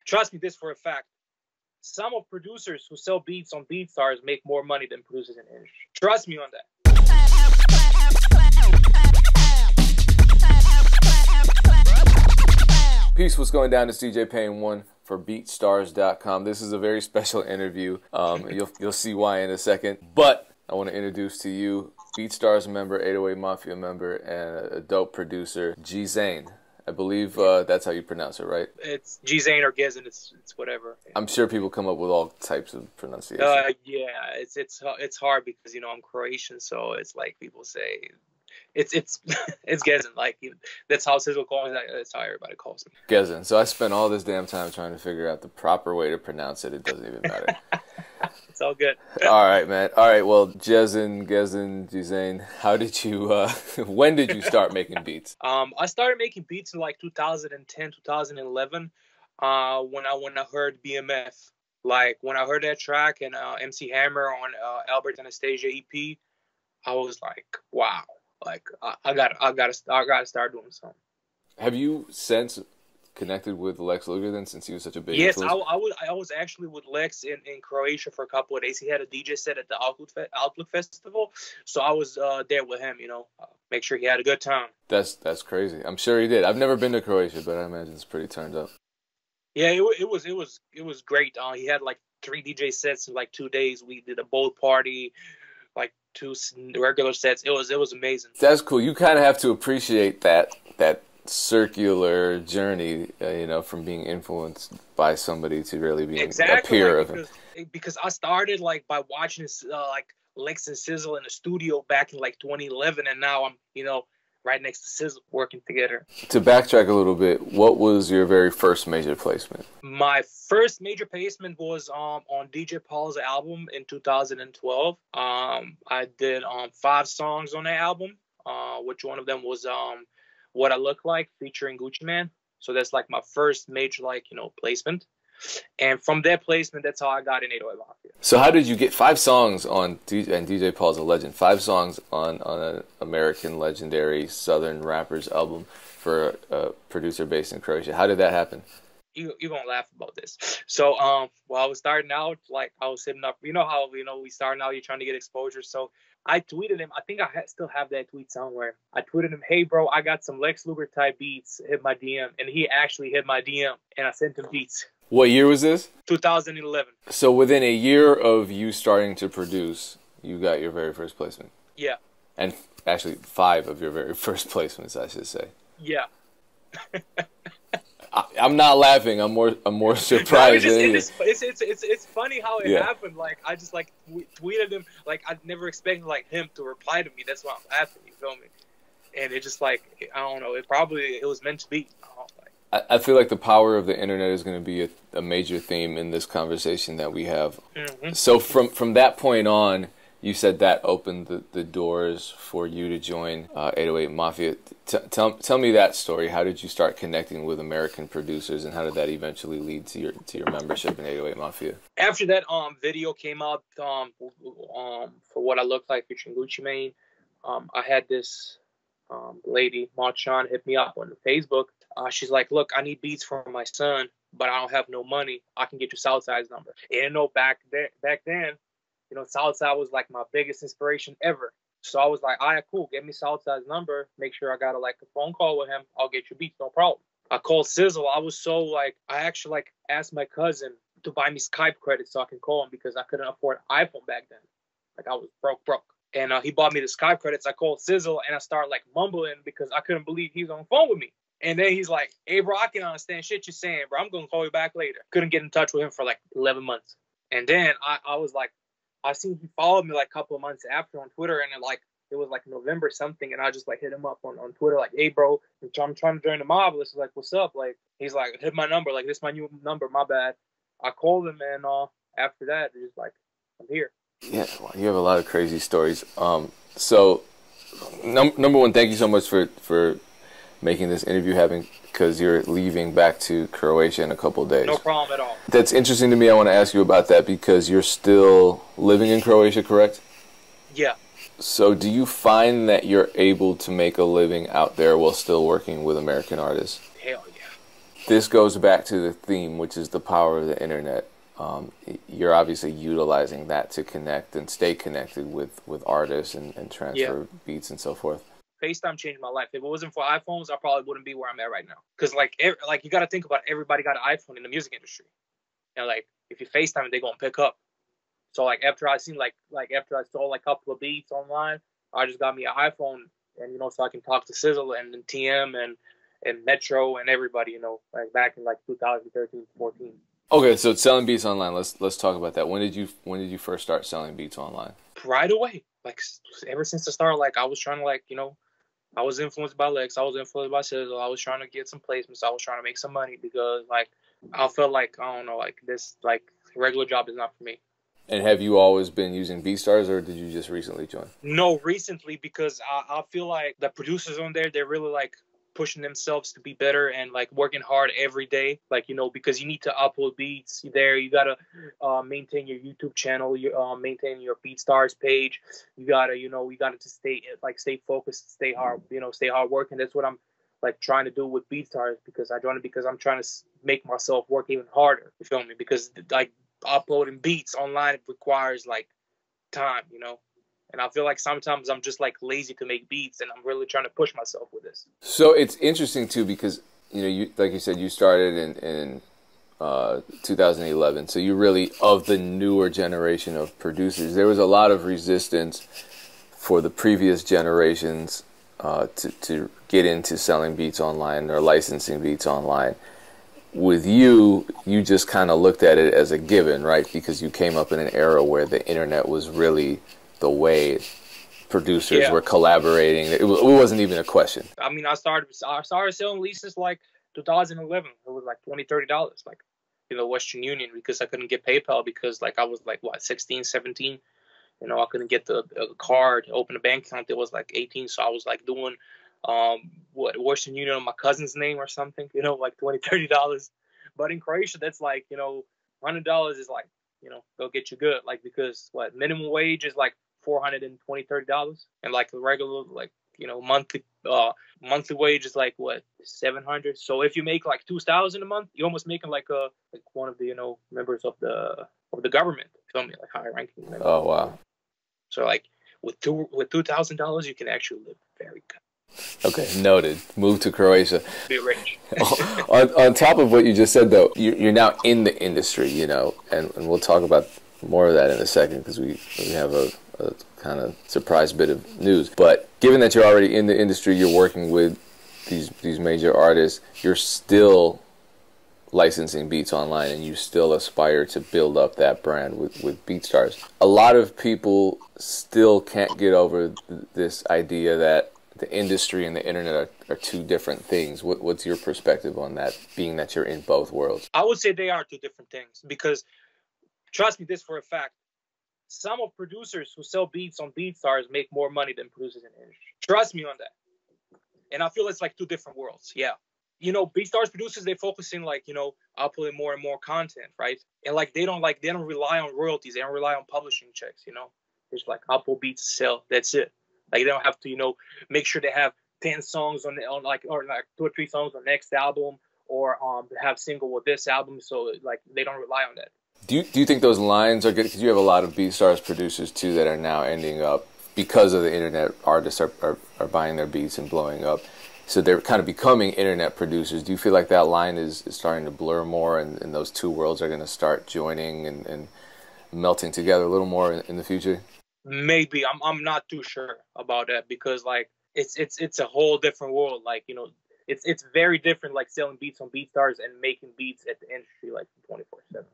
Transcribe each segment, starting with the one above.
Trust me, this for a fact. Some of producers who sell beats on BeatStars make more money than producers in the industry. Trust me on that. Peace, what's going down? It's DJ Payne 1 for BeatStars.com. This is a very special interview. You'll see why in a second. But I want to introduce to you BeatStars member, 808 Mafia member, and a dope producer, Gezin. I believe that's how you pronounce it, right? It's Gezin or Gezin. It's whatever. I'm sure people come up with all types of pronunciation. Yeah, it's hard because I'm Croatian, so it's like people say it's Gezin. Like that's how Sizzle calls me. That's how everybody calls me. Gezin. So I spent all this damn time trying to figure out the proper way to pronounce it. It doesn't even matter. It's all good. All right, man. All right. Well, Gezin, how did you? When did you start making beats? I started making beats in like 2010, 2011. When I heard BMF, like when I heard that track and MC Hammer on Albert Anastasia EP, I was like, wow. Like I gotta start doing something. Have you since connected with Lex Luger then, since he was such a big Yes, influence? I was actually with Lex in Croatia for a couple of days. He had a DJ set at the Outlook Festival, so I was there with him. Make sure he had a good time. That's crazy. I'm sure he did. I've never been to Croatia, but I imagine it's pretty turned up. Yeah, it was great. He had like 3 DJ sets in like 2 days. We did a boat party, like 2 regular sets. It was amazing. That's cool. You kind of have to appreciate that circular journey, from being influenced by somebody to really being a peer of him. Because I started like by watching like Lex and Sizzle in the studio back in like 2011, and now I'm right next to Sizzle working together. To backtrack a little bit, what was your very first major placement? My first major placement was on DJ Paul's album in 2012. I did 5 songs on that album, which one of them was What I Look Like featuring Gucci Mane. So that's like my first major placement. And from that placement, that's how I got in 808 Mafia. So how did you get 5 songs on DJ Paul's a legend, 5 songs on an American legendary Southern rappers album for a producer based in Croatia? How did that happen? You're gonna laugh about this. So while I was starting out, like I was hitting up, how we starting out, you're trying to get exposure. So I tweeted him. I think I still have that tweet somewhere. I tweeted him, "Hey bro, I got some Lex Luger type beats. Hit my DM," and he actually hit my DM, and I sent him beats. What year was this? 2011. So within a year of you starting to produce, you got your very first placement. Yeah. And actually 5 of your very first placements, I should say. Yeah. I'm not laughing. I'm more surprised. It's funny how it happened. Like I just like tweeted him. Like I never expected like him to reply to me. That's why I'm laughing. You feel me? And it just like I don't know. It was meant to be. I feel like the power of the internet is going to be a major theme in this conversation that we have. Mm-hmm. So from that point on, you said that opened the doors for you to join 808 Mafia. Tell me that story. How did you start connecting with American producers, and how did that eventually lead to your membership in 808 Mafia? After that video came out for What I Look Like featuring Gucci Mane, I had this lady, Marchon, hit me up on Facebook. She's like, "Look, I need beats for my son, but I don't have no money. I can get you Southside's number." And back then, Southside was like my biggest inspiration ever. So I was like, "All right, cool. Get me Southside's number. Make sure I got a phone call with him. I'll get you beats, no problem." I called Sizzle. I was so I actually asked my cousin to buy me Skype credits so I can call him because I couldn't afford an iPhone back then. Like I was broke. And he bought me the Skype credits. I called Sizzle and I started mumbling because I couldn't believe he was on the phone with me. And then he's like, "Hey, bro, I can understand shit you're saying, bro. I'm going to call you back later." Couldn't get in touch with him for 11 months. And then I was like, I seen he followed me a couple of months after on Twitter, and it was November something, and I just hit him up on Twitter "Hey, bro, I'm trying to join the mob." This is "What's up?" He's like, "Hit my number. This is my new number. My bad." I called him, and after that, it's just I'm here. Yeah, well, you have a lot of crazy stories. So, number one, thank you so much for making this interview happen, because you're leaving back to Croatia in a couple of days. No problem at all. That's interesting to me. I want to ask you about that because you're still living in Croatia, correct? Yeah. So do you find that you're able to make a living out there while still working with American artists? Hell yeah. this goes back to the theme, which is the power of the internet. You're obviously utilizing that to connect and stay connected with artists and transfer beats and so forth. FaceTime changed my life. If it wasn't for iPhones, I probably wouldn't be where I'm at right now. Because like you got to think about it, everybody got an iPhone in the music industry, and like if you FaceTime, they're gonna pick up. So like after I seen like after I saw like a couple of beats online, I just got me an iPhone, and so I can talk to Sizzle and TM and Metro and everybody, like back in like 2013, 14. Okay, so selling beats online. Let's talk about that. When did you first start selling beats online? Right away, like ever since the start. Like I was trying to I was influenced by Lex. I was influenced by Sizzle. I was trying to get some placements. I was trying to make some money because like I felt like I don't know, like this like regular job is not for me. And have you always been using BeatStars, or did you just recently join? No, recently, because I feel like the producers on there, they're really like pushing themselves to be better and like working hard every day, like because you need to upload beats there. You gotta maintain your YouTube channel, maintain your BeatStars page. You gotta to stay focused, stay hard working. That's what I'm like trying to do with BeatStars, because I'm trying to make myself work even harder. You feel me? Because like uploading beats online requires like time, and I feel like sometimes I'm just like lazy to make beats, and I'm really trying to push myself with this. So it's interesting too, because you like you said, you started in 2011, so you're really of the newer generation of producers. There was a lot of resistance for the previous generations to get into selling beats online or licensing beats online. With you just kind of looked at it as a given, right? Because you came up in an era where the internet was really the way producers were collaborating. It wasn't even a question. I mean, I started selling leases like 2011. It was like $20-$30, like, Western Union, because I couldn't get PayPal because like I was like, 16, 17. I couldn't get the card, open a bank account. It was like 18. So I was like doing Western Union on my cousin's name or something, like $20-$30. But in Croatia, that's like, $100 is like, they'll get you good. Like, because minimum wage is like $420-$30, and like the regular monthly wage is like $700. So if you make like $2,000 a month, you're almost making like one of the members of the government. You feel me? Like high ranking members. Oh wow. So like with $2,000 you can actually live very good. Okay, noted. Move to Croatia. Be rich. on top of what you just said, though, you're now in the industry, and we'll talk about more of that in a second, because we have a kind of surprise bit of news. But given that you're already in the industry, you're working with these major artists, you're still licensing beats online, and you still aspire to build up that brand with BeatStars. A lot of people still can't get over this idea that the industry and the internet are two different things. What's your perspective on that, being that you're in both worlds? I would say they are two different things, because trust me this for a fact, some of producers who sell beats on BeatStars make more money than producers in the industry. Trust me on that. And I feel it's like two different worlds. Yeah. BeatStars producers, they focusing like, uploading more and more content, right? And like they don't rely on royalties. They don't rely on publishing checks, It's like upload beats to sell. That's it. Like they don't have to, make sure they have 10 songs or 2 or 3 songs on next album, or have single with this album. So like they don't rely on that. Do you think those lines are good? Because you have a lot of BeatStars producers too that are now ending up, because of the internet, artists are buying their beats and blowing up. So they're kind of becoming internet producers. Do you feel like that line is starting to blur more, and those two worlds are going to start joining and melting together a little more in the future? Maybe. I'm not too sure about that, because like it's a whole different world. Like, it's very different, like selling beats on BeatStars and making beats at the industry like 24/7.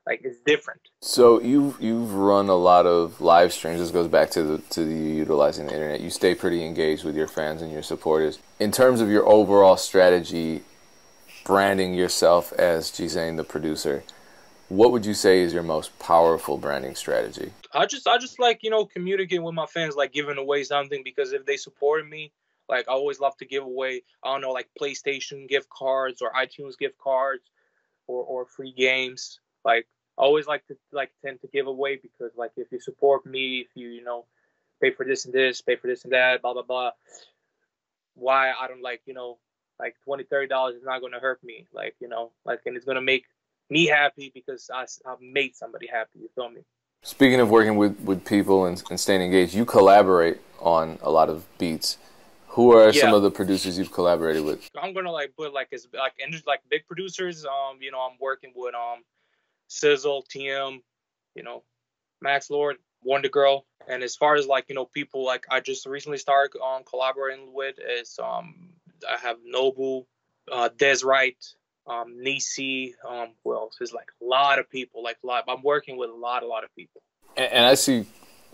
Like it's different. So you've run a lot of live streams. This goes back to you utilizing the internet. You stay pretty engaged with your fans and your supporters. In terms of your overall strategy, branding yourself as Gezin the producer, what would you say is your most powerful branding strategy? I just like, communicating with my fans, like giving away something, because if they supported me, like I always love to give away, I don't know, like PlayStation gift cards or iTunes gift cards or free games. Like I always like to tend to give away, because like if you support me, if you pay for this and this, pay for this and that, blah blah blah, why I don't Like $20, $30 is not gonna hurt me. Like, like, and it's gonna make me happy because I've made somebody happy. You feel me? Speaking of working with people and staying engaged, you collaborate on a lot of beats. Who are some of the producers you've collaborated with? I'm gonna like put like as like and just like big producers. I'm working with Sizzle, TM, Max Lord, Wonder Girl, and as far as like people like I just recently started collaborating with is I have Noble, Des Wright, Nisi, who else? There's like a lot of people. Like I'm working with a lot of people. And I see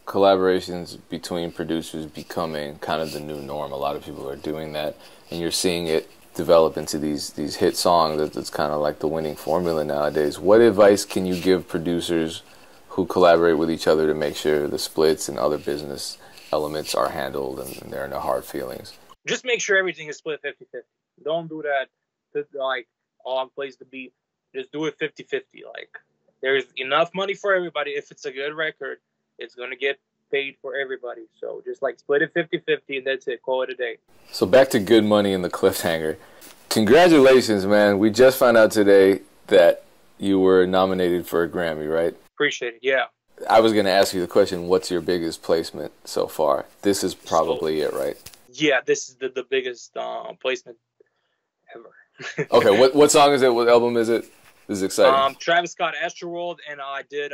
collaborations between producers becoming kind of the new norm. A lot of people are doing that, and you're seeing it develop into these hit songs. That's kind of like the winning formula nowadays. What advice can you give producers who collaborate with each other to make sure the splits and other business elements are handled and there are no hard feelings? Just make sure everything is split 50-50. Don't do that like all plays the beat. Just do it 50-50. Like there's enough money for everybody. If it's a good record, it's going to get paid for everybody. So just like split it 50-50 and that's it. Call it a day. So back to Good Money and the cliffhanger. Congratulations, man. We just found out today that you were nominated for a Grammy, right? Appreciate it. Yeah. I was going to ask you the question, what's your biggest placement so far? This is probably it, right? Yeah, this is the biggest placement ever. Okay, what song is it? What album is it? This is exciting. Travis Scott, Astroworld, and I did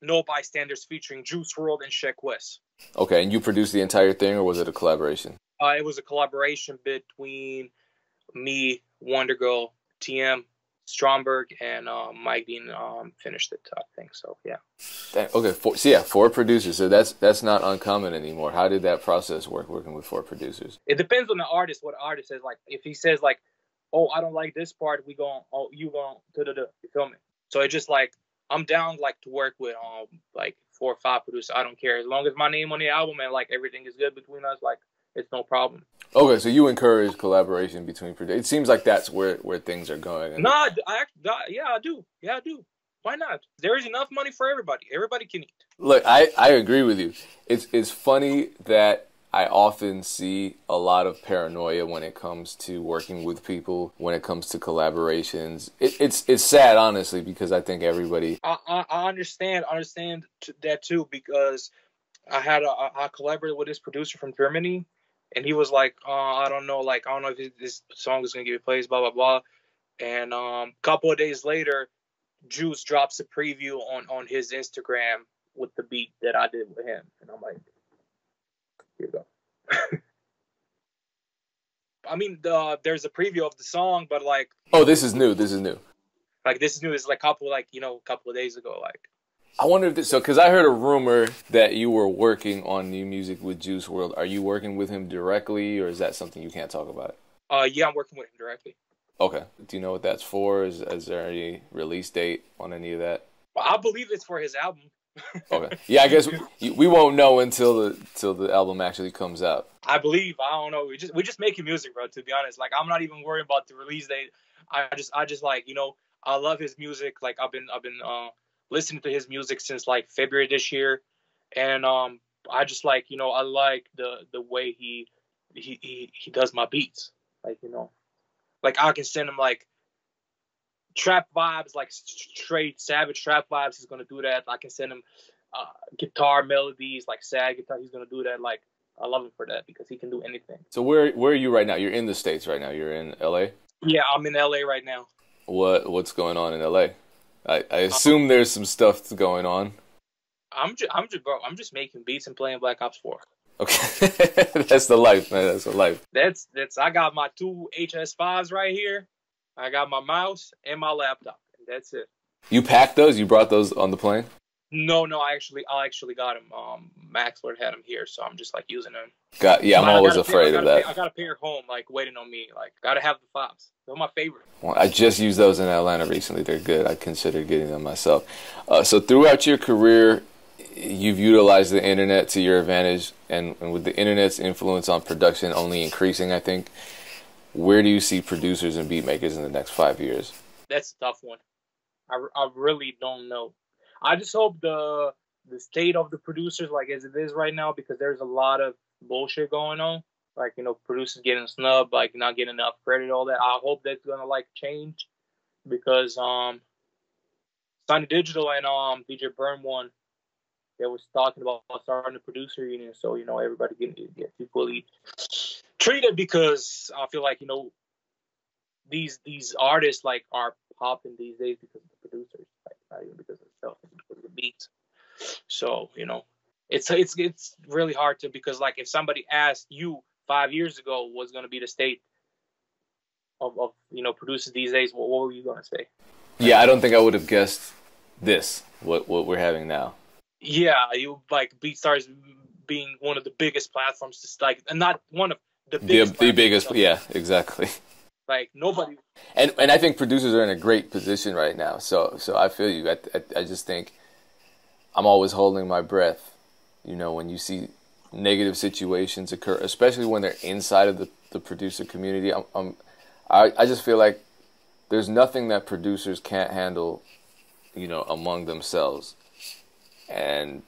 No Bystanders featuring Juice WRLD and Sheck West. Okay, and you produced the entire thing, or was it a collaboration? It was a collaboration between me, Wonder Girl, TM, Stromberg, and Mike Dean finished it, I think. So, yeah. Okay, four producers. So that's not uncommon anymore. How did that process work, working with four producers? It depends on the artist, what the artist says. Like, if he says, like, oh, I don't like this part, you going to film it. So it's just like, I'm down like to work with like 4 or 5 producers. I don't care as long as my name on the album and like everything is good between us. Like it's no problem. Okay, so you encourage collaboration between producers. It seems like that's where things are going. No, I do. Yeah, I do. Why not? There is enough money for everybody. Everybody can eat. Look, I agree with you. It's funny that I often see a lot of paranoia when it comes to working with people, when it comes to collaborations. It's sad, honestly, because I think everybody... I understand that too, because I collaborated with this producer from Germany, and he was like, I don't know if this song is going to get plays, blah, blah, blah. And a couple of days later, Juice drops a preview on his Instagram with the beat that I did with him. And I'm like, here you go. I mean, there's a preview of the song, but like... Oh, this is new. Like, this is new. It's like a couple of days ago. Like, I wonder if because I heard a rumor that you were working on new music with Juice WRLD. Are you working with him directly, or is that something you can't talk about? Yeah, I'm working with him directly. Okay. Do you know what that's for? Is there any release date on any of that? Well, I believe it's for his album. Okay. Yeah, I guess we won't know until the album actually comes out. I believe. I don't know. We're just making music, bro. To be honest, like I'm not even worried about the release date. I just like I love his music. Like I've been listening to his music since like February this year, and I just like I like the way he does my beats. Like like I can send him like trap vibes, like straight savage trap vibes. He's gonna do that. I can send him guitar melodies, like sad guitar. He's gonna do that. Like I love him for that because he can do anything. So where are you right now? You're in the States right now. You're in LA? Yeah, I'm in LA right now. What's going on in LA? I assume there's some stuff going on. I'm just making beats and playing Black Ops 4. Okay. That's the life, man. That's the life. That's I got my 2 HS5s right here. I got my mouse and my laptop. And that's it. You packed those? You brought those on the plane? No, I actually got them. Max Lord had them here, so I'm just like using them. I'm always afraid of that. I got a pair home, like waiting on me. Like, gotta have the FOBs. They're my favorite. Well, I just used those in Atlanta recently. They're good. I considered getting them myself. So throughout your career, you've utilized the internet to your advantage, and with the internet's influence on production only increasing, I think, where do you see producers and beat makers in the next 5 years? That's a tough one. I really don't know. I just hope the state of the producers, like as it is right now, because there's a lot of bullshit going on. like, you know, producers getting snubbed, like not getting enough credit, all that. I hope that's gonna like change because Sunny Digital and DJ Burn one, they was talking about starting a producer union, so you know everybody get equally treated because I feel like, you know, these artists like are popping these days because of the producers, like not even because of the stuff, because of the beats. So you know, it's really hard to, because like if somebody asked you 5 years ago what's going to be the state of you know producers these days, what were you going to say? Yeah, I don't think I would have guessed this. What we're having now. Yeah, you like BeatStars being one of the biggest platforms to like, and not one of the biggest. The biggest, yeah, exactly. Like nobody. And I think producers are in a great position right now. So I feel you. I just think I'm always holding my breath. You know, when you see negative situations occur, especially when they're inside of the producer community, I just feel like there's nothing that producers can't handle, you know, among themselves. And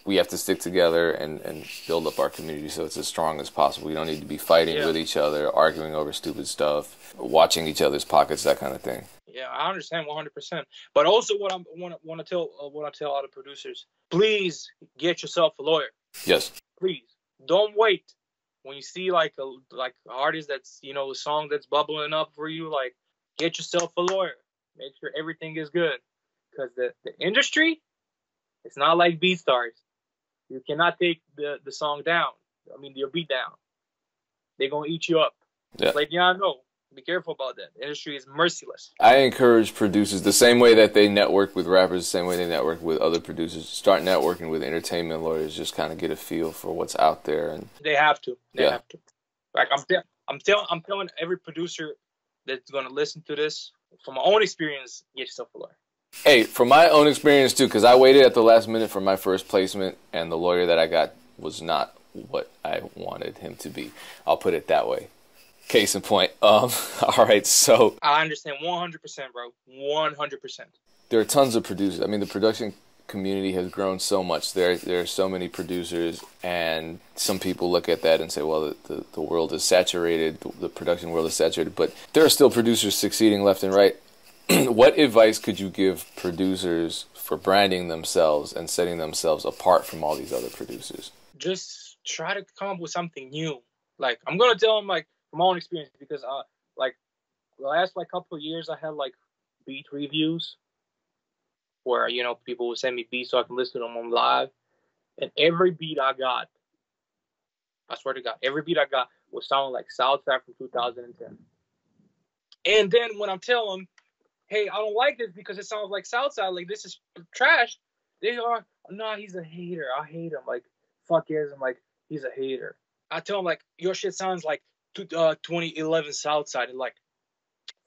we have to stick together and build up our community so it's as strong as possible. We don't need to be fighting with each other, arguing over stupid stuff, watching each other's pockets, that kind of thing. Yeah, I understand 100%. But also, what I want to tell all the producers: please get yourself a lawyer. Yes. Please don't wait. When you see like an artist that's, you know, a song that's bubbling up for you, like get yourself a lawyer. Make sure everything is good, because the industry, it's not like BeatStars. You cannot take the song down. I mean, your beat down. They're going to eat you up. Yeah. Like, yeah, I know. Be careful about that. The industry is merciless. I encourage producers, the same way that they network with rappers, the same way they network with other producers, start networking with entertainment lawyers, just kind of get a feel for what's out there. And they have to. They have to. Like, I'm telling every producer that's going to listen to this, from my own experience, get yourself a lawyer. Hey, from my own experience too, because I waited at the last minute for my first placement, and the lawyer that I got was not what I wanted him to be. I'll put it that way. Case in point. All right, so I understand 100%, bro. 100%. There are tons of producers. I mean, the production community has grown so much. There are so many producers, and some people look at that and say, well, the world is saturated, the production world is saturated, but there are still producers succeeding left and right. What advice could you give producers for branding themselves and setting themselves apart from all these other producers? Just try to come up with something new. Like, I'm going to tell them, like, from my own experience, because, like, the last, like, couple of years, I had, like, beat reviews where, you know, people would send me beats so I can listen to them on live. And every beat I got, I swear to God, every beat I got was sounding like Southside from 2010. And then when I'm telling them, hey, I don't like this because it sounds like Southside, like this is trash, they are, nah, he's a hater. I hate him. Like, fuck Gezin, like, he's a hater. I tell him, like, your shit sounds like 2011 Southside, and like,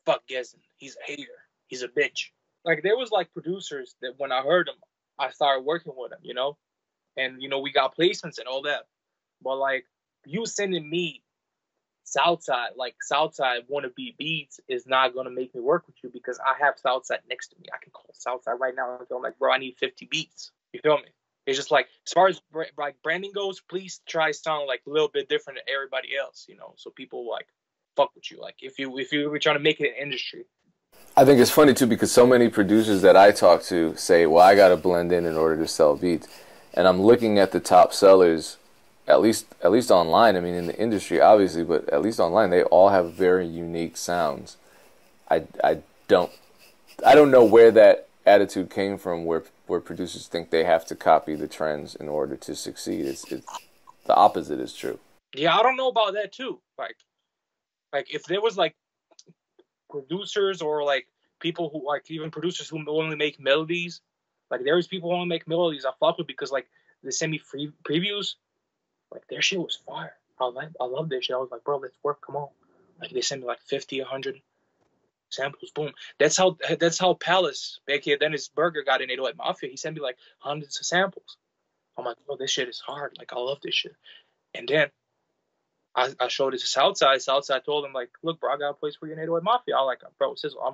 fuck Gezin, he's a hater. He's a bitch. Like, there was, like, producers that when I heard them, I started working with them, you know? And, you know, we got placements and all that. But, like, you sending me Southside, like Southside wannabe beats is not going to make me work with you because I have Southside next to me. I can call Southside right now and tell him, like, bro, I need 50 beats. You feel me? It's just like, as far as like branding goes, please try to sound like a little bit different than everybody else, you know, so people like fuck with you. Like, if you were trying to make it an industry. I think it's funny too because so many producers that I talk to say, well, I got to blend in order to sell beats. And I'm looking at the top sellers, at least online. I mean, in the industry, obviously, but at least online, they all have very unique sounds. I don't know where that attitude came from, where producers think they have to copy the trends in order to succeed. It's the opposite is true. Yeah, I don't know about that too. Like if there was like producers or like people who like even producers who only make melodies, like there's people who only make melodies I fuck with because like they send me free previews. Like, their shit was fire. I love their shit. I was like, bro, let's work. Come on. Like, they sent me like 50, 100 samples. Boom. That's how Palace, aka Dennis Berger, got in 808 Mafia. He sent me like hundreds of samples. I'm like, bro, this shit is hard. Like, I love this shit. And then I showed it to Southside. Southside told him, like, look, bro, I got a place for you in 808 Mafia. I'm like, bro,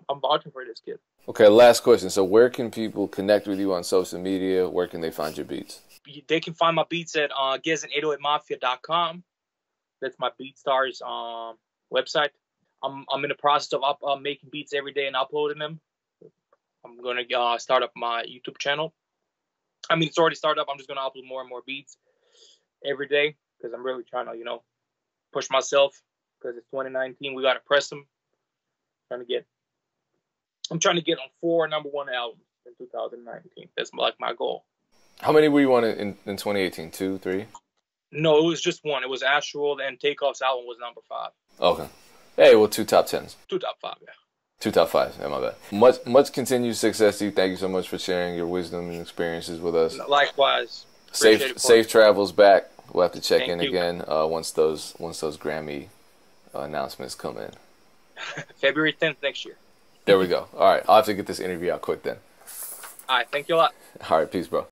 I'm vouching for this kid. Okay, last question. So where can people connect with you on social media? Where can they find your beats? They can find my beats at Gezin808mafia.com. That's my BeatStars website. I'm in the process of making beats every day and uploading them. I'm gonna start up my YouTube channel. I mean, it's already started up. I'm just gonna upload more and more beats every day because I'm really trying to, you know, push myself because it's 2019. We gotta press them. I'm trying to get on 4 #1 albums in 2019. That's like my goal. How many were you on in 2018? 2, 3? No, it was just one. It was Astral, and Takeoff's album was #5. Okay. Hey, well, 2 top 10s. 2 top 5, yeah. 2 top 5s. Yeah, my bad. Much continued success to you. Thank you so much for sharing your wisdom and experiences with us. Likewise. Safe travels back. We'll have to check in again once those Grammy announcements come in. February 10th next year. There we go. All right. I'll have to get this interview out quick then. All right. Thank you a lot. All right. Peace, bro.